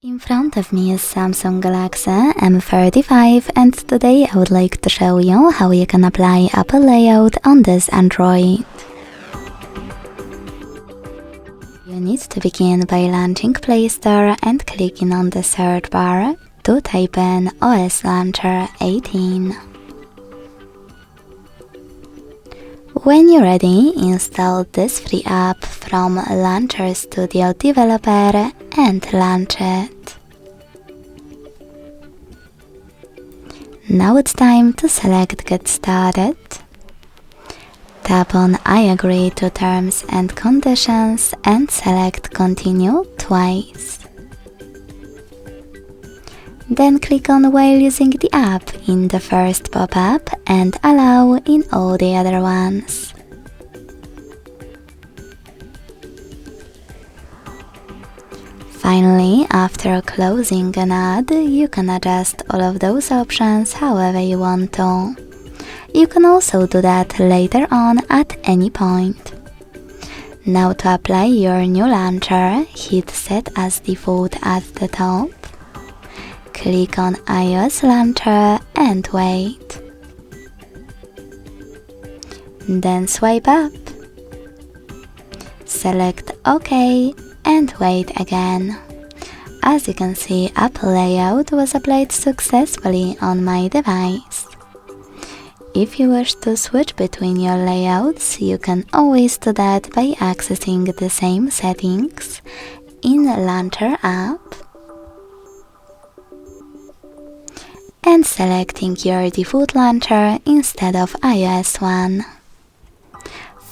In front of me is Samsung Galaxy M35 and today I would like to show you how you can apply Apple layout on this Android. You need to begin by launching Play Store and clicking on the search bar to type in OS Launcher 18. When you're ready, install this free app from Launcher Studio Developer and launch it. Now it's time to select Get Started. Tap on I agree to terms and conditions and select Continue twice. Then click on While using the app in the first pop-up and Allow in all the other ones. Finally, after closing an ad, you can adjust all of those options however you want to. You can also do that later on at any point. Now to apply your new launcher, hit Set as Default at the top. Click on iOS Launcher and wait. Then swipe up. Select OK and wait again. As you can see, Apple layout was applied successfully on my device. If you wish to switch between your layouts, you can always do that by accessing the same settings in the Launcher app and selecting your default launcher instead of iOS one.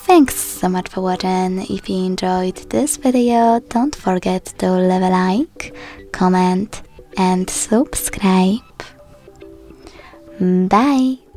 Thanks so much for watching. If you enjoyed this video, don't forget to leave a like, comment and subscribe. Bye!